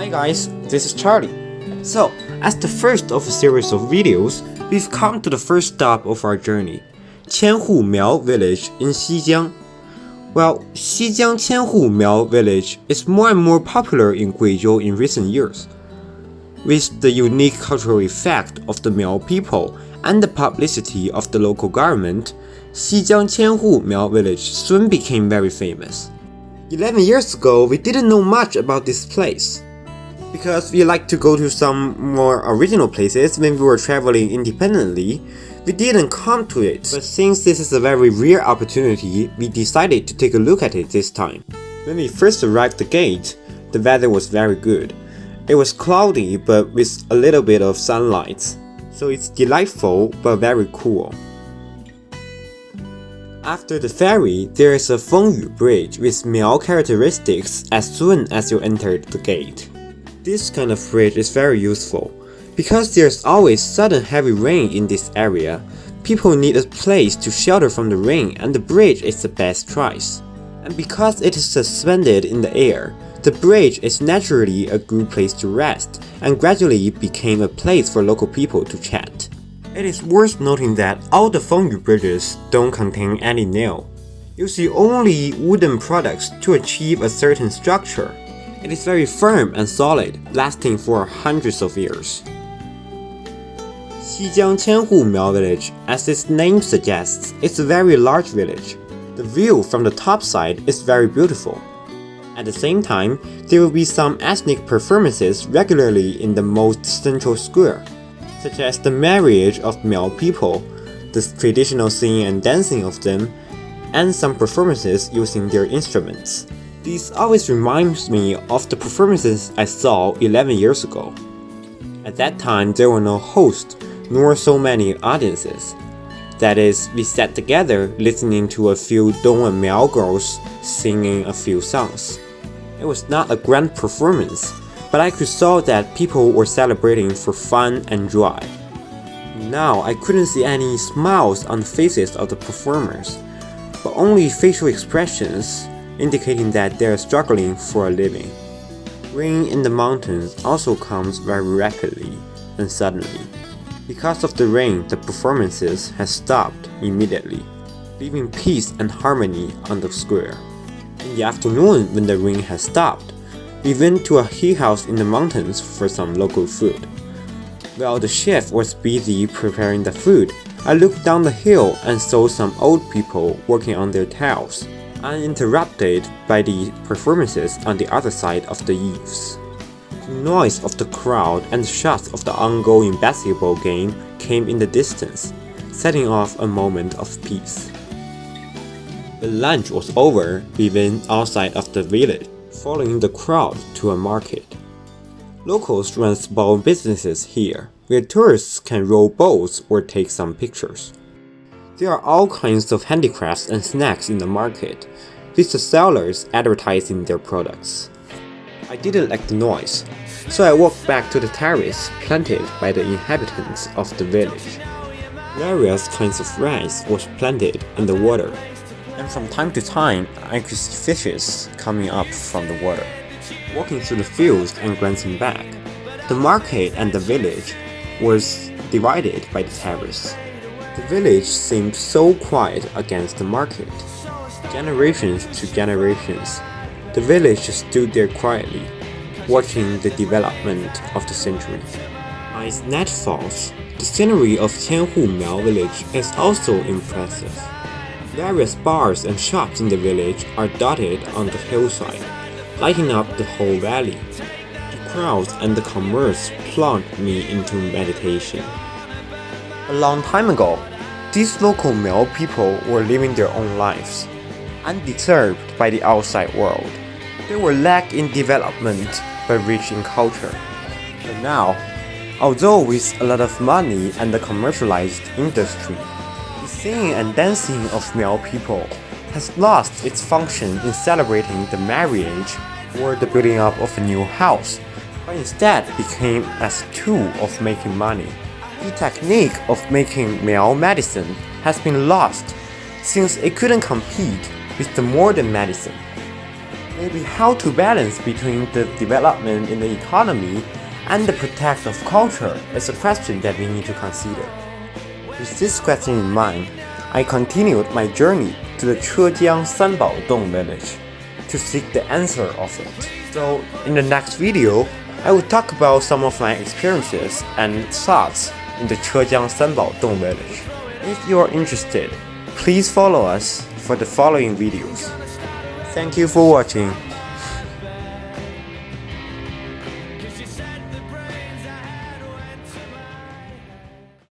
Hi guys, this is Charlie. So, as the first of a series of videos, we've come to the first stop of our journey, QianHu Miao Village in XiJiang. Well, XiJiang QianHu Miao Village is more and more popular in Guizhou in recent years. With the unique cultural effect of the Miao people and the publicity of the local government, XiJiang QianHu Miao Village soon became very famous. 11 years ago, we didn't know much about this place, because we like to go to some more original places when we were traveling independently. We didn't come to it, but since this is a very rare opportunity, we decided to take a look at it this time. When we first arrived at the gate, the weather was very good. It was cloudy but with a little bit of sunlight, so it's delightful but very cool. After the ferry, there is a Fengyu bridge with Miao characteristics as soon as you enter the gate. This kind of bridge is very useful. Because there's always sudden heavy rain in this area, people need a place to shelter from the rain, and the bridge is the best choice. And because it is suspended in the air, the bridge is naturally a good place to rest, and gradually became a place for local people to chat. It is worth noting that all the Fengyu bridges don't contain any nail. You see only wooden products to achieve a certain structure. It is very firm and solid, lasting for hundreds of years. XiJiang QianHu Miao Village, as its name suggests, is a very large village. The view from the top side is very beautiful. At the same time, there will be some ethnic performances regularly in the most central square, such as the marriage of Miao people, the traditional singing and dancing of them, and some performances using their instruments. This always reminds me of the performances I saw 11 years ago. At that time, there were no hosts, nor so many audiences. That is, we sat together listening to a few Dong and Miao girls singing a few songs. It was not a grand performance, but I could saw that people were celebrating for fun and joy. Now, I couldn't see any smiles on the faces of the performers, but only facial expressions indicating that they are struggling for a living. Rain in the mountains also comes very rapidly and suddenly. Because of the rain, the performances has stopped immediately, leaving peace and harmony on the square. In the afternoon, when the rain has stopped, we went to a tea house in the mountains for some local food. While the chef was busy preparing the food, I looked down the hill and saw some old people working on their tiles, uninterrupted by the performances on the other side of the eaves. The noise of the crowd and the shots of the ongoing basketball game came in the distance, setting off a moment of peace. When lunch was over, we went outside of the village, following the crowd to a market. Locals run small businesses here, where tourists can row boats or take some pictures. There are all kinds of handicrafts and snacks in the market, with the sellers advertising their products. I didn't like the noise, so I walked back to the terrace planted by the inhabitants of the village. Various kinds of rice was planted in the water, and from time to time I could see fishes coming up from the water. Walking through the fields and glancing back, the market and the village was divided by the terrace. The village seemed so quiet against the market. Generations to generations, the village stood there quietly, watching the development of the century. As night falls, the scenery of QianHu Miao Village is also impressive. Various bars and shops in the village are dotted on the hillside, lighting up the whole valley. The crowds and the commerce plunged me into meditation. A long time ago, these local Miao people were living their own lives, undisturbed by the outside world. They were lack in development but rich in culture. But now, although with a lot of money and the commercialized industry, the singing and dancing of Miao people has lost its function in celebrating the marriage or the building up of a new house, but instead became as a tool of making money. The technique of making Miao medicine has been lost since it couldn't compete with the modern medicine. Maybe how to balance between the development in the economy and the protection of culture is a question that we need to consider. With this question in mind, I continued my journey to the XiJiang Sanbaodong village to seek the answer of it. So in the next video, I will talk about some of my experiences and thoughts in the XiJiang Sanbaodong village. If you are interested, please follow us for the following videos. Thank you for watching.